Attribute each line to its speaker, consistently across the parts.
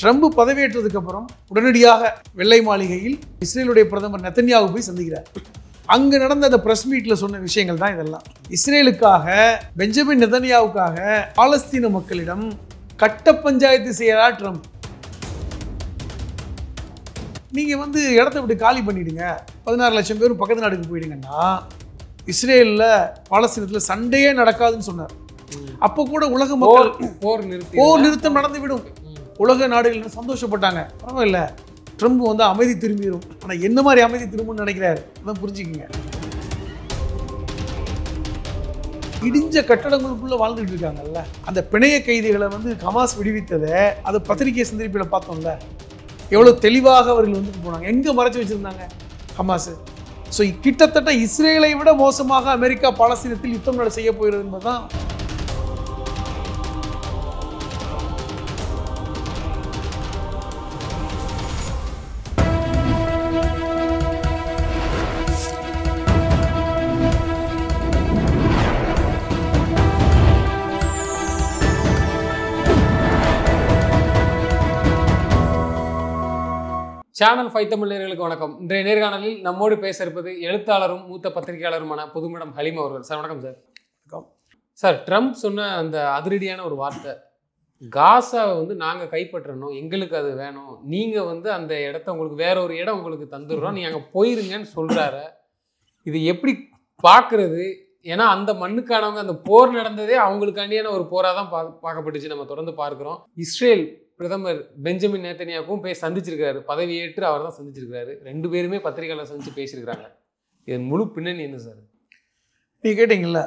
Speaker 1: Trump பதவியேற்றதுக்கு அப்புறம் உடனடியாக வெள்ளை மாளிகையில் இஸ்ரேலுடைய பிரதமர் நெத்தன்யாகு போய் சந்திக்கிறார். அங்கு நடந்த அந்த பிரஸ் மீட்ல சொன்ன விஷயங்கள் தான் இதெல்லாம். இஸ்ரேலுக்காக பெஞ்சமின் நெத்தன்யாவுக்காக பாலஸ்தீன மக்களிடம் கட்ட பஞ்சாயத்து செய்யறார் ட்ரம்ப். நீங்க இடத்த விட்டு காலி பண்ணிடுங்க, 16 லட்சம் பேரும் பக்கத்து நாடுக்கு போயிடுங்கன்னா இஸ்ரேல்ல பாலஸ்தீனத்துல சண்டையே நடக்காதுன்னு சொன்னார். அப்போ கூட உலக மக்கள் போர் நிறுத்தம் நடந்துவிடும், உலக நாடுகள் சந்தோஷப்பட்டாங்க. பரவாயில்ல, ட்ரம்ப் அமைதி திரும்பிடும். ஆனா என்ன மாதிரி அமைதி திரும்பும்னு நினைக்கிறாரு, அதான் புரிஞ்சுக்கங்க. இடிஞ்ச கட்டடங்களுக்குள்ள வாழ்ந்துட்டு இருக்காங்கல்ல, அந்த பிணைய கைதிகளை ஹமாஸ் விடுவித்ததை அதை பத்திரிகை சந்திப்பில பார்த்தோம்ல, எவ்வளவு தெளிவாக அவர்கள் போனாங்க. எங்க மறைச்சு வச்சிருந்தாங்க ஹமாஸ். ஸோ கிட்டத்தட்ட இஸ்ரேலை விட மோசமாக அமெரிக்கா பாலஸ்தீனத்தில் யுத்தம் செய்ய போகிறது என்பதுதான்.
Speaker 2: சேனல் 5 தமிழ் நேயர்களுக்கு வணக்கம். இன்றைய நேர்காணலில் நம்மோடு பேச இருப்பது எழுத்தாளரும் மூத்த பத்திரிகையாளருமான புதுமடம் ஹலீம் அவர்கள். சார் வணக்கம். சார் வணக்கம். சார், ட்ரம்ப் சொன்ன அந்த அதிரடியான ஒரு வார்த்தை, காசாவை நாங்கள் கைப்பற்றணும், எங்களுக்கு அது வேணும், நீங்கள் அந்த இடத்த உங்களுக்கு வேற ஒரு இடம் உங்களுக்கு தந்துடுறோம், நீங்கள் அங்கே போயிருங்கன்னு சொல்கிறாரு. இது எப்படி பார்க்குறது? ஏன்னா அந்த மண்ணுக்கானவங்க, அந்த போர் நடந்ததே அவங்களுக்காண்டியான ஒரு போராக தான் பார்க்கப்பட்டுச்சு. நம்ம தொடர்ந்து பார்க்குறோம். இஸ்ரேல் பிரதமர் பெஞ்சமின் நேத்தன்யாகுவும் போய் சந்திச்சிருக்காரு, பதவியேற்று அவர் தான் சந்திச்சிருக்காரு. 2 பேருமே பத்திரிகையாளர் சந்திச்சு பேசியிருக்கிறாங்க. இதன் முழு பின்னணி என்ன சார்?
Speaker 1: நீங்க கேட்டீங்கல்ல,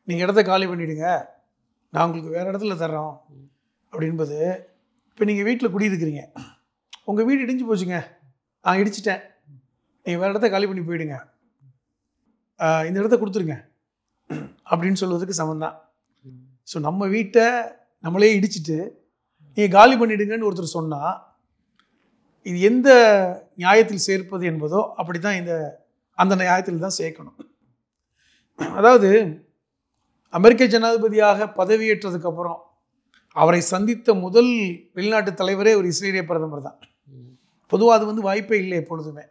Speaker 1: நீங்க இடத்த காலி பண்ணிடுங்க, நான் உங்களுக்கு வேற இடத்துல தர்றோம் அப்படின்பது. இப்போ நீங்க வீட்டில் குடியிருக்கிறீங்க, உங்க வீடு இடிஞ்சு போச்சுங்க, நான் இடிச்சிட்டேன், நீங்க வேற இடத்த காலி பண்ணி போயிடுங்க, இந்த இடத்த கொடுத்துருங்க அப்படின்னு சொல்வதுக்கு சமந்தான். ஸோ நம்ம வீட்டை நம்மளே இடிச்சிட்டு நீங்கள் காலி பண்ணிடுங்கன்னு ஒருத்தர் சொன்னால் இது எந்த நியாயத்தில் சேர்ப்பது என்பதோ அப்படி தான் அந்த நியாயத்தில் தான் சேர்க்கணும். அதாவது அமெரிக்க ஜனாதிபதியாக பதவியேற்றதுக்கப்புறம் அவரை சந்தித்த முதல் வெளிநாட்டு தலைவரே ஒரு இஸ்ரேலிய பிரதமர் தான். பொதுவாக அது வாய்ப்பே இல்லை. எப்பொழுதுமே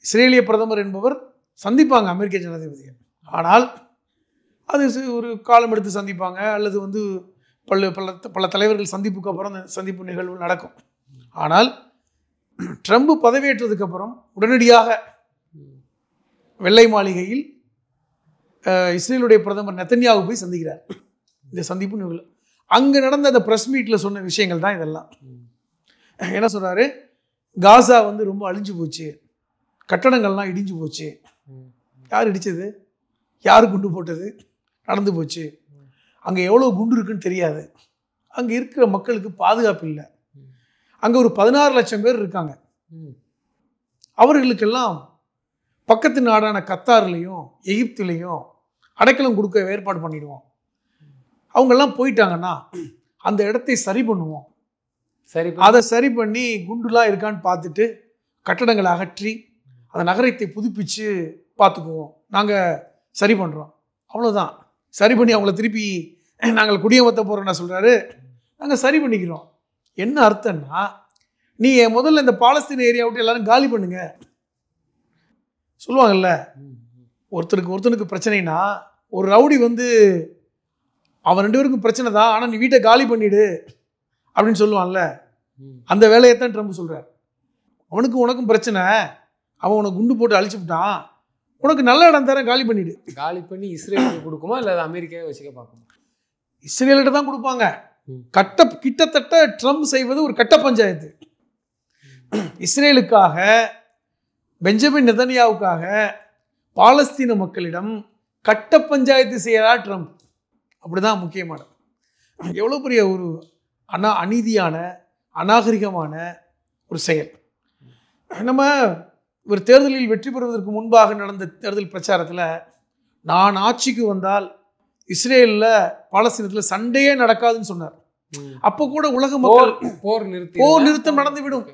Speaker 1: இஸ்ரேலிய பிரதமர் என்பவர் சந்திப்பாங்க அமெரிக்க ஜனாதிபதியை. ஆனால் அது ஒரு காலம் எடுத்து சந்திப்பாங்க, அல்லது பல தலைவர்கள் சந்திப்புக்கு அப்புறம் அந்த சந்திப்பு நிகழ்வு நடக்கும். ஆனால் ட்ரம்ப் பதவியேற்றதுக்கு அப்புறம் உடனடியாக வெள்ளை மாளிகையில் இஸ்ரேலுடைய பிரதமர் நெத்தன்யாகு போய் சந்திக்கிறார். இந்த சந்திப்பு நிகழ்வு அங்கு நடந்த அந்த பிரஸ் மீட்ல சொன்ன விஷயங்கள் தான் இதெல்லாம். என்ன சொல்றாரு? காசா ரொம்ப அழிஞ்சு போச்சு, கட்டடங்கள்லாம் இடிஞ்சு போச்சு. யார் இடிச்சது, யார் குண்டு போட்டது, நடந்து போச்சு. அங்கே எவ்வளோ குண்டு இருக்குன்னு தெரியாது, அங்கே இருக்கிற மக்களுக்கு பாதுகாப்பு இல்லை, அங்கே ஒரு 16 லட்சம் பேர் இருக்காங்க, அவர்களுக்கெல்லாம் பக்கத்து நாடான கத்தார்லேயும் எகிப்துலேயும் அடைக்கலம் கொடுக்க ஏற்பாடு பண்ணிடுவோம். அவங்கெல்லாம் போயிட்டாங்கன்னா அந்த இடத்தை சரி பண்ணுவோம், அதை சரி பண்ணி குண்டுலாம் இருக்கான்னு பார்த்துட்டு கட்டடங்களை அகற்றி அந்த நகரத்தை புதுப்பிச்சு பார்த்துக்குவோம், நாங்கள் சரி பண்ணுறோம், அவ்வளோதான். சரி பண்ணி அவங்கள திருப்பி நாங்கள் குடியமர்த்த போகிறோம்னா சொல்கிறாரு, நாங்கள் சரி பண்ணிக்கிறோம். என்ன அர்த்தம்னா, நீ முதல்ல இந்த பாலஸ்தீன ஏரியா விட்டு எல்லாரும் காலி பண்ணுங்க சொல்லுவாங்கல்ல. ஒருத்தனுக்கு பிரச்சனைனா ஒரு ரவுடி அவன் 2 பேருக்கும் பிரச்சனை தான், ஆனால் நீ வீட்டை காலி பண்ணிடு அப்படின்னு சொல்லுவான்ல, அந்த வேலையை தான் ட்ரம்ப் சொல்கிறார். உனக்கும் பிரச்சனை, அவன் உனக்கு குண்டு போட்டு அழிச்சுட்டான், உனக்கு நல்ல இடம் தர காலி பண்ணிடு.
Speaker 2: காலி பண்ணி இஸ்ரேலுக்கு கொடுக்குமா இல்லை அமெரிக்காவே வச்சுக்க பார்க்குமா?
Speaker 1: இஸ்ரேலிட்ட தான் கொடுப்பாங்க. கிட்டத்தட்ட ட்ரம்ப் செய்வது ஒரு கட்ட பஞ்சாயத்து. இஸ்ரேலுக்காக பெஞ்சமின் நெத்தன்யாவுக்காக பாலஸ்தீன மக்களிடம் கட்ட பஞ்சாயத்து செய்யறார் ட்ரம்ப். அப்படிதான் முக்கியமானது. எவ்வளோ பெரிய ஒரு அநீதியான அநாகரிகமான ஒரு செயல். நம்ம ஒரு தேர்தலில் வெற்றி பெறுவதற்கு முன்பாக நடந்த தேர்தல் பிரச்சாரத்தில், நான் ஆட்சிக்கு வந்தால் இஸ்ரேலில் பாலஸ்தீனத்தில் சண்டையே நடக்காதுன்னு சொன்னார். அப்போ கூட உலக மக்கள் போர் நிறுத்தம் நடந்துவிடும்,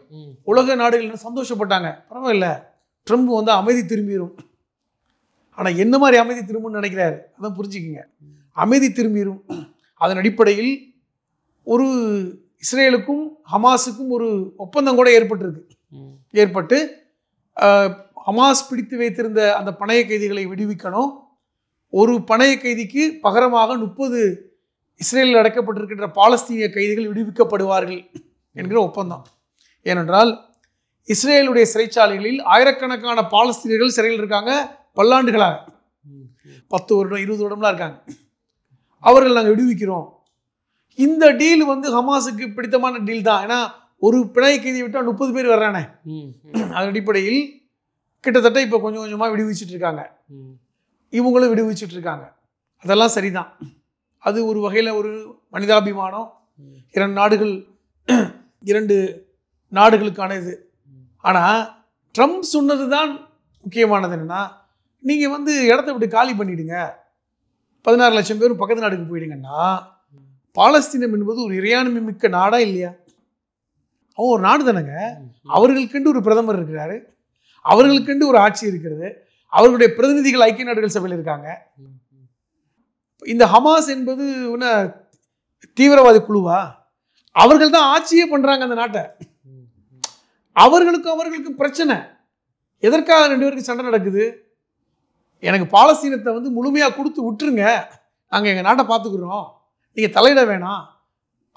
Speaker 1: உலக நாடுகள் சந்தோஷப்பட்டாங்க. பரவாயில்ல, ட்ரம்ப் அமைதி திரும்பிடும். ஆனால் என்ன மாதிரி அமைதி திரும்பும்னு நினைக்கிறாரு, அதான் புரிஞ்சுக்கிங்க. அமைதி திரும்பிடும். அதன் அடிப்படையில் ஒரு இஸ்ரேலுக்கும் ஹமாஸுக்கும் ஒரு ஒப்பந்தம் கூட ஏற்பட்டிருக்கு. ஏற்பட்டு ஹமாஸ் பிடித்து வைத்திருந்த அந்த பணைய கைதிகளை விடுவிக்கணும். ஒரு பணைய கைதிக்கு பகரமாக 30 இஸ்ரேலில் அடைக்கப்பட்டிருக்கின்ற பாலஸ்தீனிய கைதிகள் விடுவிக்கப்படுவார்கள் என்கிற ஒப்பந்தம். ஏனென்றால் இஸ்ரேலுடைய சிறைச்சாலைகளில் ஆயிரக்கணக்கான பாலஸ்தீனியர்கள் சிறையில் இருக்காங்க. பல்லாண்டுகளாக 10 வருடம் 20 வருடம்லாம் இருக்காங்க. அவர்கள் நாங்கள் விடுவிக்கிறோம். இந்த டீல் வந்து ஹமாஸுக்கு பிடித்தமான டீல் தான். ஏன்னா ஒரு பிணை கைதி விட்டால் 30 பேர் வர்றானே. அதன் அடிப்படையில் கிட்டத்தட்ட இப்போ கொஞ்சம் கொஞ்சமாக விடுவிச்சிட்டு இருக்காங்க. இவங்களும் விடுவிச்சிட்டு இருக்காங்க. அதெல்லாம் சரிதான். அது ஒரு வகையில் ஒரு மனிதாபிமானம். 2 நாடுகளுக்கான இது. ஆனால் ட்ரம்ப் சொன்னது தான் முக்கியமானது. என்னென்னா, நீங்கள் வந்து இடத்த விட்டு காலி பண்ணிவிடுங்க, 16 லட்சம் பேரும் பக்கத்து நாடுக்கு போயிடுங்கன்னா, பாலஸ்தீனம் என்பது ஒரு இறையாண்மை மிக்க நாடா இல்லையா? அவன் ஒரு நாடு தானேங்க. அவர்களுக்கென்று ஒரு பிரதமர் இருக்கிறாரு, அவர்களுக்கென்று ஒரு ஆட்சி இருக்கிறது, அவர்களுடைய பிரதிநிதிகள் ஐக்கிய நாடுகள் சபையில் இருக்காங்க. இந்த ஹமாஸ் என்பது தீவிரவாத குழுவா? அவர்கள் தான் ஆட்சியே பண்றாங்க அந்த நாட்டை. அவர்களுக்கும் பிரச்சனை. எதற்காக 2 பேருக்கு சண்டை நடக்குது? எனக்கு பாலஸ்தீனத்தை வந்து முழுமையாக கொடுத்து விட்டுருங்க, நாங்கள் எங்கள் நாட்டை பார்த்துக்கிறோம், நீங்கள் தலையிட வேணாம்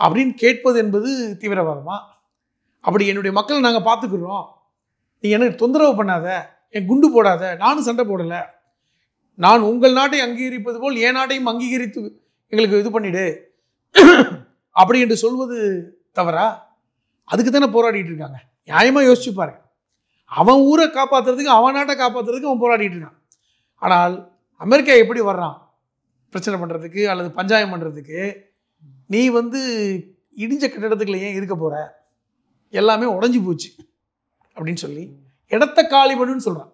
Speaker 1: அப்படின்னு கேட்பது என்பது தீவிரவாதமா? அப்படி என்னுடைய மக்களை நாங்கள் பார்த்துக்கிறோம், நீ எனக்கு தொந்தரவு பண்ணாத, என் குண்டு போடாத, நானும் சண்டை போடலை, நான் உங்கள் நாட்டை அங்கீகரிப்பது போல் என் நாட்டையும் அங்கீகரித்து எங்களுக்கு இது பண்ணிடு அப்படி என்று சொல்வது தவறா? அதுக்கு தானே போராடிட்டு இருக்காங்க. நியாயமாக யோசிச்சு பாரு. அவன் ஊரை காப்பாற்றுறதுக்கு, அவன் நாட்டை காப்பாற்றுறதுக்கு அவன் போராடிட்டு இருக்கான். ஆனால் அமெரிக்கா எப்படி வர்றான் பிரச்சனை பண்ணுறதுக்கு அல்லது பஞ்சாயம் பண்ணுறதுக்கு? நீ வந்து இடிஞ்ச கட்டிடத்துக்குள்ள ஏன் இருக்க போகிற, எல்லாமே உடஞ்சி போச்சு அப்படின்னு சொல்லி இடத்த காலி பண்ணுன்னு சொல்கிறான்.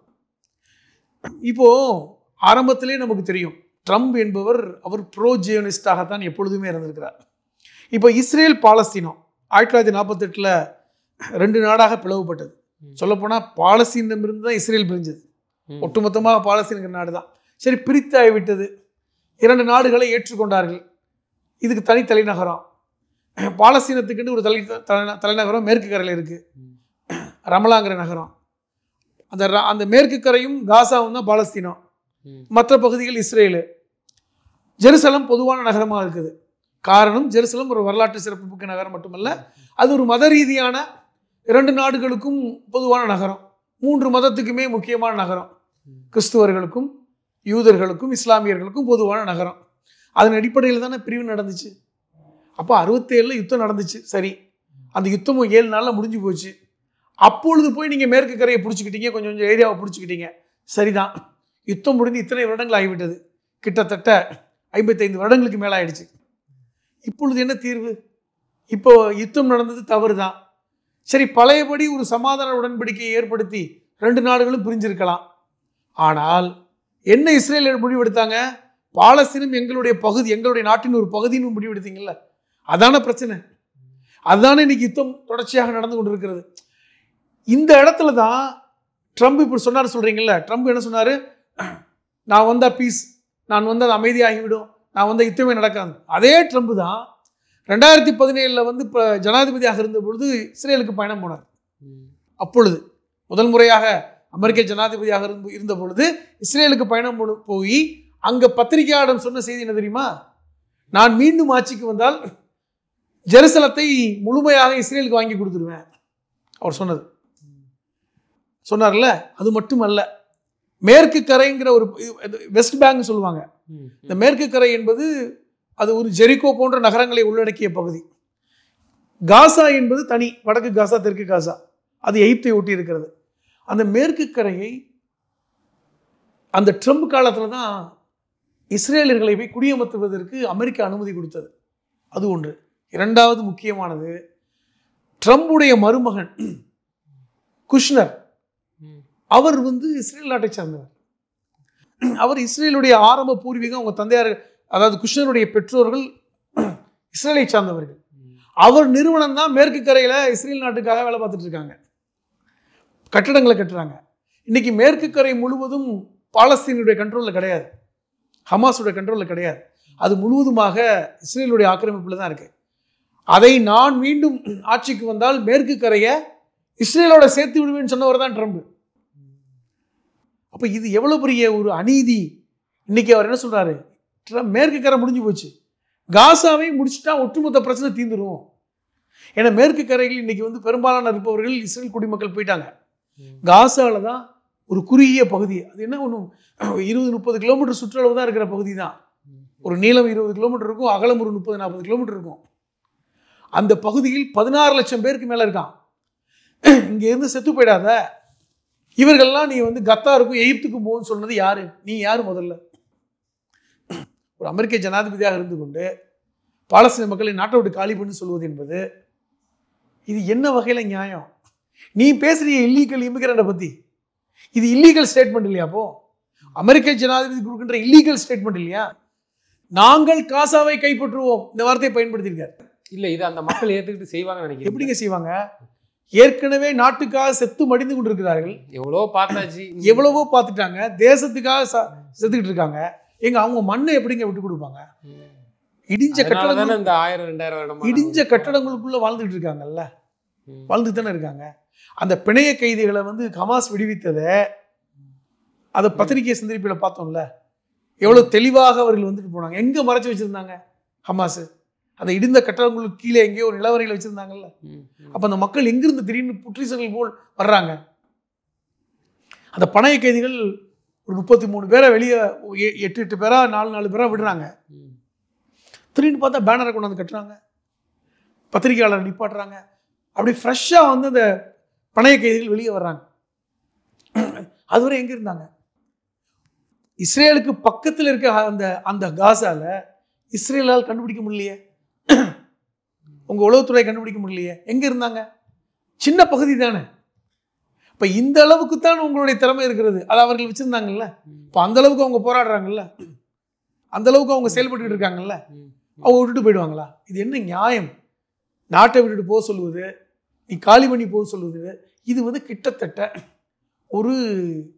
Speaker 1: இப்போது ஆரம்பத்திலே நமக்கு தெரியும், ட்ரம்ப் என்பவர் அவர் ப்ரோ ஜியோனிஸ்டாகத்தான் எப்பொழுதுமே இருந்திருக்கிறார். இப்போ இஸ்ரேல் பாலஸ்தீனம் 1948 2 நாடாக பிளவுபட்டது. சொல்லப்போனால் பாலஸ்தீனமிருந்து தான் இஸ்ரேல் பிரிஞ்சது. ஒட்டுமொத்தமாக பாலஸ்தீன நாடு தான். சரி, பிரித்து ஆகிவிட்டது. 2 நாடுகளை ஏற்றுக்கொண்டார்கள். இதுக்கு தனி தலைநகரம், பாலஸ்தீனத்துக்குன்னு ஒரு தலைநகரம் மேற்கு கரையில் இருக்குது, ரமலாங்கிற நகரம். அந்த மேற்கு கரையும் காசாவும் தான் பாலஸ்தீனம், மற்ற பகுதிகள் இஸ்ரேலு. ஜெருசலம் பொதுவான நகரமாக இருக்குது. காரணம், ஜெருசலம் ஒரு வரலாற்று சிறப்புமிக்க நகரம் மட்டுமல்ல, அது ஒரு மத ரீதியான 2 நாடுகளுக்கும் பொதுவான நகரம், 3 மதத்துக்குமே முக்கியமான நகரம், கிறிஸ்துவர்களுக்கும் யூதர்களுக்கும் இஸ்லாமியர்களுக்கும் பொதுவான நகரம். அதன் அடிப்படையில் தானே பிரிவு நடந்துச்சு. அப்போ 67 யுத்தம் நடந்துச்சு. சரி, அந்த யுத்தமும் 7 நாளில் முடிஞ்சு போச்சு. அப்பொழுது போய் நீங்கள் மேற்கு கரையை பிடிச்சிக்கிட்டீங்க, கொஞ்சம் கொஞ்சம் ஏரியாவை பிடிச்சிக்கிட்டீங்க, சரிதான். யுத்தம் முடிந்து இத்தனை வருடங்கள் ஆகிவிட்டது, கிட்டத்தட்ட 55 வருடங்களுக்கு மேலே ஆயிடுச்சு. இப்பொழுது என்ன தீர்வு? இப்போ யுத்தம் நடந்தது தவறு தான். சரி, பழையபடி ஒரு சமாதான உடன்படிக்கையை ஏற்படுத்தி 2 நாடுகளும் பிரிஞ்சிருக்கலாம். ஆனால் என்ன இஸ்ரேல் முடிவெடுத்தாங்க? பாலஸ்தீனம் எங்களுடைய பகுதி, எங்களுடைய நாட்டின் ஒரு பகுதின்னு முடிவெடுத்தீங்கல்ல, அதான பிரச்சனை. அதுதானே இன்னைக்கு யுத்தம் தொடர்ச்சியாக நடந்து கொண்டிருக்கிறது. இந்த இடத்துல தான் ட்ரம்ப் இப்படி சொன்னார். சொல்றீங்கல்ல, ட்ரம்ப் என்ன சொன்னாரு? நான் வந்தா பீஸ், நான் வந்து அது அமைதியாகிவிடும், நான் வந்து யுத்தமே நடக்காது. அதே ட்ரம்ப் தான் 2017 வந்து இப்போ ஜனாதிபதியாக இருந்த பொழுது இஸ்ரேலுக்கு பயணம் போனார். அப்பொழுது முதல் முறையாக அமெரிக்க ஜனாதிபதியாக இருந்த பொழுது இஸ்ரேலுக்கு பயணம் போய் அங்கே பத்திரிகையாளரிடம் சொன்ன செய்தி என்ன தெரியுமா? நான் மீண்டும் ஆட்சிக்கு வந்தால் ஜெருசலத்தை முழுமையாக இஸ்ரேலுக்கு வாங்கி கொடுத்துருவேன் அவர் சொன்னார்ல. அது மட்டுமல்ல, மேற்கு கரைங்கிற ஒரு வெஸ்ட் பேங்க் சொல்லுவாங்க. இந்த மேற்கு கரை என்பது அது ஒரு ஜெரிகோ போன்ற நகரங்களை உள்ளடக்கிய பகுதி. காசா என்பது தனி, வடக்கு காசா தெற்கு காசா, அது எகிப்தை ஒட்டி இருக்கிறது. அந்த மேற்கு கரையை அந்த ட்ரம்ப் காலத்தில் தான் இஸ்ரேலர்களை போய் குடியமர்த்துவதற்கு அமெரிக்கா அனுமதி கொடுத்தது. அது ஒன்று. இரண்டாவது முக்கியமானது, ட்ரம்புடைய மருமகன் குஷ்னர், அவர் வந்து இஸ்ரேல் நாட்டை சார்ந்தவர். அவர் இஸ்ரேலுடைய ஆரம்ப பூர்வீகம், அவங்க தந்தையார், அதாவது குஷ்னருடைய பெற்றோர்கள் இஸ்ரேலை சார்ந்தவர்கள். அவர் நிறுவனம் தான் மேற்கு கரையில் இஸ்ரேல் நாட்டுக்காக வேலை பார்த்துட்டு இருக்காங்க, கட்டடங்களை கட்டுறாங்க. இன்னைக்கு மேற்கு கரை முழுவதும் பாலஸ்தீனுடைய கண்ட்ரோலில் கிடையாது, ஹமாஸுடைய கண்ட்ரோலில் கிடையாது. அது முழுவதுமாக இஸ்ரேலுடைய ஆக்கிரமிப்பில் தான் இருக்குது. அதை நான் மீண்டும் ஆட்சிக்கு வந்தால் மேற்கு கரையை இஸ்ரேலோட சேர்த்து விடுவேன்னு சொன்னவர் தான் ட்ரம்ப். அப்போ இது எவ்வளோ பெரிய ஒரு அநீதி. இன்னைக்கு அவர் என்ன சொல்றாரு, மேற்கு கரை முடிஞ்சு போச்சு, காசாவை முடிச்சுட்டா ஒட்டுமொத்த பிரச்சனை தீந்துடும். ஏன்னா மேற்கு கரையில் இன்னைக்கு வந்து பெரும்பாலான இருப்பவர்கள் இஸ்ரேல் குடிமக்கள் போயிட்டாங்க. காசாவில் தான் ஒரு குறுகிய பகுதி, அது என்ன ஒன்றும் 20-30 கிலோமீட்டர் சுற்றளவு தான் இருக்கிற பகுதி தான். ஒரு நீளம் 20 கிலோமீட்டர் இருக்கும், அகலம் ஒரு 30-40 கிலோமீட்டர் இருக்கும். அந்த பகுதியில் 16 லட்சம் பேருக்கு மேலே இருக்கான். இங்கே இருந்து செத்து போயிடாத, இவர்கள்லாம் நீ வந்து கத்தாருக்கும் எகிப்துக்கும் போகுன்னு சொன்னது யாரு? நீ யார் முதல்ல? ஒரு அமெரிக்க ஜனாதிபதியாக இருந்து கொண்டு பாலஸ்தீன மக்களை நாட்டை விட்டு காலி பண்ணி சொல்வது என்பது இது என்ன வகையில் நியாயம்? நீ பேசுறிய இல்லீகல் இமிகிரண்ட்டை பற்றி, இது இல்லீகல் ஸ்டேட்மெண்ட் இல்லையா? அப்போ அமெரிக்க ஜனாதிபதி கொடுக்கின்ற இல்லீகல் ஸ்டேட்மெண்ட் இல்லையா? நாங்கள் காசாவை கைப்பற்றுவோம், இந்த வார்த்தையை பயன்படுத்தியிருக்காரு.
Speaker 2: இல்ல இது அந்த மக்கள் ஏத்துக்கிட்டு செய்வாங்கன்னு நினைக்கிறேன்.
Speaker 1: எப்படிங்க செய்வாங்க? ஏற்கனவே நாட்டுக்காக செத்து மடிந்து கொண்டிருக்கிறார்கள். எவ்வளவோ பார்த்துட்டாங்க, தேசத்துக்காக செத்துக்கிட்டு இருக்காங்க. எங்க அவங்க மண்ணை எப்படிங்க விட்டு கொடுப்பாங்க? இடிஞ்ச கட்டடங்கள்,
Speaker 2: இந்த 1000-2000
Speaker 1: இடிஞ்ச கட்டடங்களுக்குள்ள வாழ்ந்துட்டு இருக்காங்கல்ல, வாழ்ந்துட்டு தானே இருக்காங்க. அந்த பிணைய கைதிகளை வந்து ஹமாஸ் விடுவித்ததை அதை பத்திரிகை சந்திப்பில் பார்த்தோம்ல, எவ்வளவு தெளிவாக அவர்கள் வந்துட்டு போனாங்க. எங்க மறைச்சு வச்சிருந்தாங்க ஹமாஸ்? அந்த இடிந்த கட்டடங்களுக்கு கீழே எங்கேயோ ஒரு நிலவரையில் வச்சிருந்தாங்கல்ல. அப்ப அந்த மக்கள் எங்கிருந்து திடீர்னு புற்றீசல்கள் போல் வர்றாங்க? அந்த பணைய கைதிகள் ஒரு 33 பேரை வெளியே 8 பேரா 4 பேரா விடுறாங்க. திடீர்னு பார்த்தா பேனரை கொண்டு வந்து கட்டுறாங்க, பத்திரிகையாளர் நிப்பாட்டுறாங்க. அப்படி ஃப்ரெஷ்ஷாக வந்து அந்த பணைய கைதிகள் வெளியே வர்றாங்க. அதுவரை எங்க இருந்தாங்க? இஸ்ரேலுக்கு பக்கத்தில் இருக்க அந்த அந்த காசால இஸ்ரேலால் கண்டுபிடிக்க முடியலையே, உங்க உளவுத்துறை கண்டுபிடிக்க முடியலையே. எங்க இருந்தாங்க? சின்ன பகுதி தானே. இப்ப இந்த அளவுக்கு தான் உங்களுடைய திறமை இருக்கிறது, அதை அவர்கள் வச்சிருந்தாங்கல்ல. இப்போ அந்த அளவுக்கு அவங்க போராடுறாங்கல்ல, அந்த அளவுக்கு அவங்க செயல்பட்டு இருக்காங்கல்ல, அவங்க விட்டுட்டு போயிடுவாங்களா? இது என்ன நியாயம்? நாட்டை விட்டுட்டு போக சொல்லுவது, நீ காலி பண்ணி போக சொல்லுவது, இது வந்து கிட்டத்தட்ட ஒரு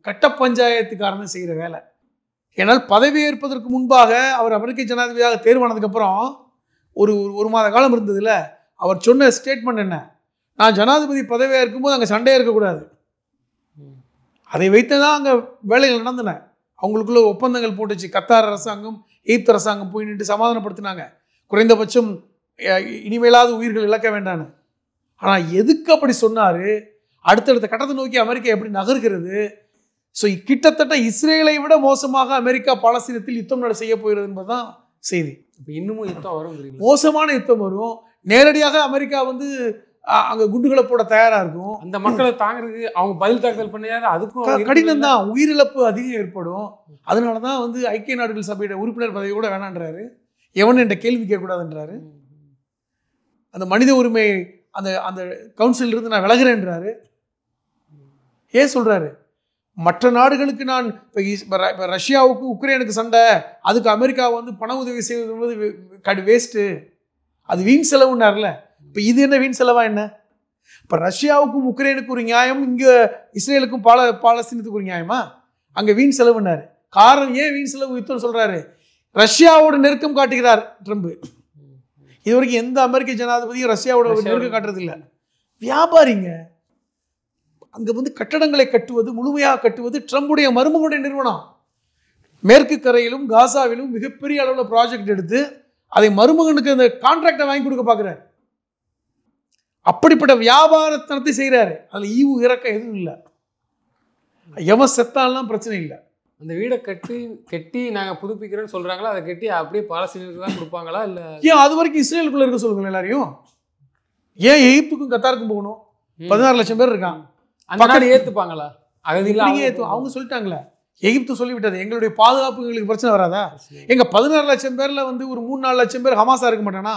Speaker 1: கட்ட பஞ்சாயத்துக்காரன் செய்கிற வேலை. ஏன்னால் பதவியேற்பதற்கு முன்பாக அவர் அமெரிக்க ஜனாதிபதியாக தேர்வானதுக்கப்புறம் ஒரு மாத காலம் இருந்ததுல, அவர் சொன்ன ஸ்டேட்மெண்ட் என்ன? நான் ஜனாதிபதி பதவியாக இருக்கும்போது அங்கே சண்டையாக இருக்கக்கூடாது. அதை வைத்து தான் அங்கே வேலைகள் நடந்தன. அவங்களுக்குள்ள ஒப்பந்தங்கள் போட்டுச்சு. கத்தார் அரசாங்கம், எகிப்து அரசாங்கம் போய் நின்று சமாதானப்படுத்தினாங்க. குறைந்தபட்சம் இனிமேலாவது உயிர்கள் இழக்க வேண்டான்னு. ஆனால் எதுக்கு அப்படி சொன்னார்? அடுத்தடுத்த கட்டத்தை நோக்கி அமெரிக்கா எப்படி நகர்கிறது? ஸோ கிட்டத்தட்ட இஸ்ரேலை விட மோசமாக அமெரிக்கா பாலஸ்தீனத்தில் யுத்தம் செய்ய போகிறது என்பதுதான் செய்தி.
Speaker 2: இன்னமும் யுத்தம் வரும்,
Speaker 1: மோசமான யுத்தம் வரும். நேரடியாக அமெரிக்கா வந்து அங்கே குண்டுகளை போட தயாரா இருக்கும்.
Speaker 2: அந்த மக்களை தாங்கிறதுக்கு அவங்க பதில் தாக்குதல் பண்ணாத, அதுக்கும்
Speaker 1: கடினம் தான், உயிரிழப்பு அதிகம் ஏற்படும். அதனால தான் வந்து ஐக்கிய நாடுகள் சபையோட உறுப்பினர் பதவி கூட வேணான்றாரு. எவன் என்ற கேள்வி கேட்கக்கூடாதுன்றாரு. அந்த மனித உரிமை அந்த அந்த கவுன்சில் இருந்து நான் விலகிறேன்றாரு. ஏன் சொல்றாரு? மற்ற நாடுகளுக்கு நான் இப்போ ரஷ்யாவுக்கு உக்ரைனுக்கு சண்டை, அதுக்கு அமெரிக்கா வந்து பண உதவி செய்வது வேஸ்ட்டு, அது வீண் செலவுன்னார்ல. இப்போ இது என்ன வீண் செலவா என்ன? இப்போ ரஷ்யாவுக்கும் உக்ரைனுக்கு ஒரு நியாயம், இங்கே இஸ்ரேலுக்கும் பாலஸ்தீனத்துக்கு ஒரு நியாயமா? அங்கே வீண் செலவுன்னாரு. காரணம் ஏன் வீண் செலவு யுத்தம் சொல்றாரு? ரஷ்யாவோட நெருக்கம் காட்டுகிறார் ட்ரம்ப். இது வரைக்கும் எந்த அமெரிக்க ஜனாதிபதியும் ரஷ்யாவோட நெருக்கம் காட்டுறது இல்லை. வியாபாரிங்க அங்கே வந்து கட்டடங்களை கட்டுவது, முழுமையாக கட்டுவது ட்ரம்புடைய மருமகனுடைய நிறுவனம். மேற்கு கரையிலும் காசாவிலும் மிகப்பெரிய அளவில் ப்ராஜெக்ட் எடுத்து அதை மருமகனுக்கு அந்த கான்ட்ராக்டை வாங்கி கொடுக்க பார்க்குறாரு. அப்படிப்பட்ட வியாபாரத்தனத்தை செய்கிறாரு. அதில் ஈவு இறக்கம் எதுவும் இல்லை. எவன் செத்தாலாம் பிரச்சனை இல்லை.
Speaker 2: அந்த வீடை கட்டி நாங்கள் புதுப்பிக்கிறோன்னு சொல்கிறாங்களா, அதை கட்டி அப்படியே பாலஸ்தீனத்துக்கு தான் கொடுப்பாங்களா? இல்லை
Speaker 1: ஏன் அது வரைக்கும் இஸ்ரேலுக்குள்ளே இருக்க சொல்லுங்க எல்லாரையும்? ஏன் எகிப்துக்கும் கத்தாருக்கும் போகணும்? 16 லட்சம் பேர் இருக்கான்.
Speaker 2: அந்த நாடு ஏற்றுப்பாங்களா?
Speaker 1: அவங்க சொல்லிட்டாங்களே, எகிப்து சொல்லிவிட்டது, எங்களுடைய பாதுகாப்பு எங்களுக்கு பிரச்சனை வராதா? எங்க 16 லட்சம் பேர்ல வந்து ஒரு 3-4 லட்சம் பேர் ஹமாஸா இருக்க மாட்டானா?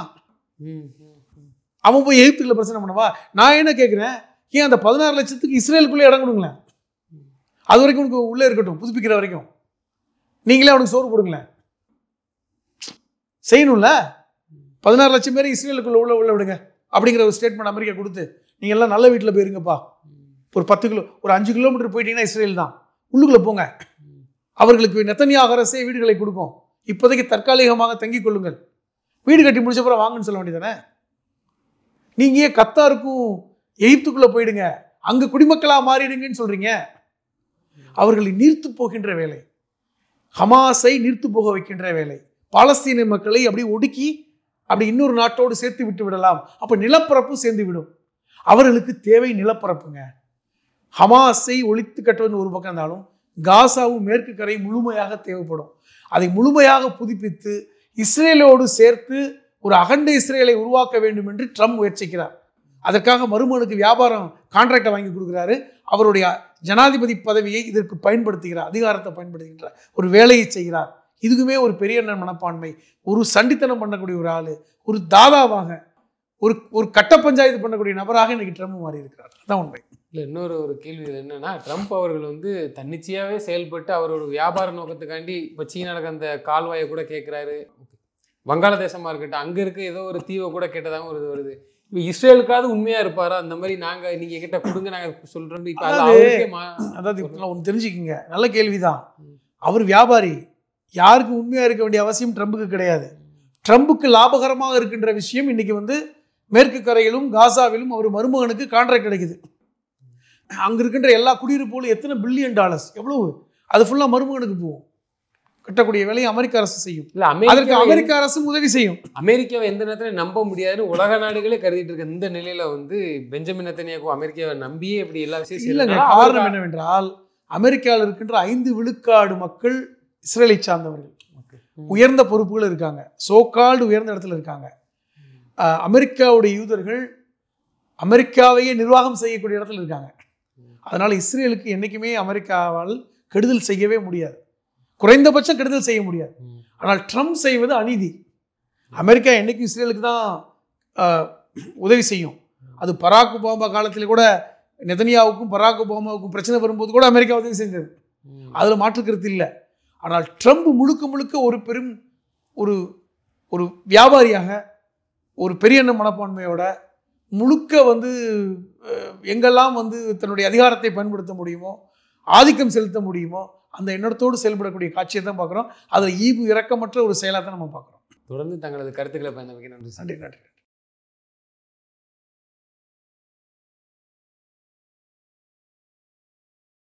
Speaker 1: அவன் போய் எகிப்துக்குள்ள பிரச்சனை பண்ணவா? நான் என்ன கேட்குறேன், ஏன் அந்த 16 லட்சத்துக்கு இஸ்ரேலுக்குள்ளே இடம் கொடுங்களேன். அது வரைக்கும் உனக்கு உள்ளே இருக்கட்டும், புதுப்பிக்கிற வரைக்கும் நீங்களே அவனுக்கு சோறு போடுங்களேன். செய்யணும்ல. 16 லட்சம் பேர் இஸ்ரேலுக்குள்ள உள்ள விடுங்க அப்படிங்கிற ஒரு ஸ்டேட்மெண்ட் அமெரிக்கா கொடுத்து, நீங்க எல்லாம் நல்ல வீட்டில் போயிருங்கப்பா, ஒரு 5 கிலோமீட்டர் போயிட்டீங்கன்னா இஸ்ரேல் தான், உள்ளுக்குள்ள போங்க, அவர்களுக்கு நெத்தனியாக அரசே வீடுகளை கொடுக்கும், இப்போதைக்கு தற்காலிகமாக தங்கிக் கொள்ளுங்கள், வீடு கட்டி முடிச்ச அப்புறம் வாங்கன்னு சொல்ல வேண்டியதானே? நீங்கள் ஏன் கத்தாருக்கும் எகிப்துக்குள்ளே போயிடுங்க, அங்கே குடிமக்களாக மாறிடுங்கன்னு சொல்கிறீங்க? அவர்களை நீர்த்து போகின்ற வேலை, ஹமாஸை நீர்த்து போக வைக்கின்ற வேலை, பாலஸ்தீன மக்களை அப்படி ஒடுக்கி அப்படி இன்னொரு நாட்டோடு சேர்த்து விட்டு விடலாம். அப்போ நிலப்பரப்பு சேர்ந்து விடும். அவர்களுக்கு தேவை நிலப்பரப்புங்க. ஹமாஸை ஒழித்து கட்டுவது ஒரு பக்கம் இருந்தாலும் காசாவும் மேற்கு கரை முழுமையாக தேவைப்படும். அதை முழுமையாக புதுப்பித்து இஸ்ரேலோடு சேர்த்து ஒரு அகண்ட இஸ்ரேலை உருவாக்க வேண்டும் என்று ட்ரம்ப் முயற்சிக்கிறார். அதற்காக மருமகனுக்கு வியாபாரம் கான்ட்ராக்டை வாங்கி கொடுக்குறாரு. அவருடைய ஜனாதிபதி பதவியை இதற்கு பயன்படுத்துகிறார், அதிகாரத்தை பயன்படுத்துகின்றார், ஒரு வேலையை செய்கிறார். இதுக்குமே ஒரு பெரிய மனப்பான்மை, ஒரு சண்டித்தனம் பண்ணக்கூடிய ஒரு ஆள், ஒரு தாதாவாக, ஒரு கட்ட பஞ்சாயத்து பண்ணக்கூடிய நபராக இன்னைக்கு ட்ரம்ப் மாறி இருக்கிறார். அதான் உண்மை.
Speaker 2: இல்லை, இன்னொரு கேள்வி என்னன்னா, ட்ரம்ப் அவர்கள் வந்து தன்னிச்சையாகவே செயல்பட்டு அவரோட வியாபார நோக்கத்துக்காண்டி இப்போ சீனாவுக்கு அந்த கால்வாயை கூட கேட்குறாரு. வங்காளதேசமாக இருக்கட்டும், அங்கே இருக்க ஏதோ ஒரு தீவை கூட கேட்டதாகவும் ஒரு வருது. இப்போ இஸ்ரேலுக்காவது உண்மையாக இருப்பாரா? அந்த மாதிரி நாங்கள் நீங்கள் கிட்ட கொடுங்க, நாங்கள் சொல்கிறோம். இப்போ
Speaker 1: அதாவது இப்போ ஒன்று தெரிஞ்சுக்கிங்க, நல்ல கேள்விதான். அவர் வியாபாரி, யாருக்கு உண்மையாக இருக்க வேண்டிய அவசியம் ட்ரம்புக்கு கிடையாது. ட்ரம்புக்கு லாபகரமாக இருக்கின்ற விஷயம் இன்னைக்கு வந்து மேற்கு கரையிலும் காசாவிலும் அவர் மருமகனுக்கு கான்ட்ராக்ட் கிடைக்குது. அங்கே இருக்கின்ற எல்லா குடியிருப்புகளும் எத்தனை $1 பில்லியன், எவ்வளவு, அது ஃபுல்லாக மருமகனுக்கு போகும். கட்டக்கூடிய வேலையை அமெரிக்க அரசு செய்யும். இல்லை, அதற்கு அமெரிக்க அரசும் உதவி செய்யும்.
Speaker 2: அமெரிக்காவை எந்த நேரத்தில் நம்ப முடியாதுன்னு உலக நாடுகளே கருதிட்டு இருக்க இந்த நிலையில வந்து பெஞ்சமின் நெத்தன்யாகு அமெரிக்காவை நம்பியே இப்படி எல்லா விஷயம்
Speaker 1: இல்லைங்க. காரணம் என்னவென்றால், அமெரிக்காவில் இருக்கின்ற 5 விழுக்காடு மக்கள் இஸ்ரேலை சார்ந்தவர்கள், உயர்ந்த பொறுப்புகள் இருக்காங்க, சோகால்டு உயர்ந்த இடத்துல இருக்காங்க. அமெரிக்காவுடைய யூதர்கள் அமெரிக்காவையே நிர்வாகம் செய்யக்கூடிய இடத்துல இருக்காங்க. அதனால இஸ்ரேலுக்கு என்றைக்குமே அமெரிக்காவால் கெடுதல் செய்யவே முடியாது, குறைந்தபட்சம் கெடுதல் செய்ய முடியாது. ஆனால் ட்ரம்ப் செய்வது அநீதி. அமெரிக்கா என்றைக்கும் இஸ்ரேலுக்கு தான் உதவி செய்யும். அது பராக் ஒபாமா காலத்தில் கூட நெதன்யாவுக்கும் பராக் ஒபாமாவுக்கும் பிரச்சனை வரும்போது கூட அமெரிக்கா உதவி செஞ்சது, அதில் மாற்றுக்கிறது இல்லை. ஆனால் ட்ரம்ப் முழுக்க முழுக்க ஒரு பெரும் ஒரு வியாபாரியாக, ஒரு பெரிய மனப்பான்மையோட முழுக்க வந்து எங்கெல்லாம் வந்து தன்னுடைய அதிகாரத்தை பயன்படுத்த முடியுமோ, ஆதிக்கம் செலுத்த முடியுமோ, அந்த எண்ணத்தோடு செயல்படக்கூடிய காட்சியை தான் பார்க்குறோம். அதில் ஈவு இரக்கமற்ற ஒரு செயலாக தான் நம்ம பார்க்குறோம்.
Speaker 2: தொடர்ந்து தங்களது கருத்துக்களை பயன்படுத்த நன்றி.
Speaker 1: நன்றி.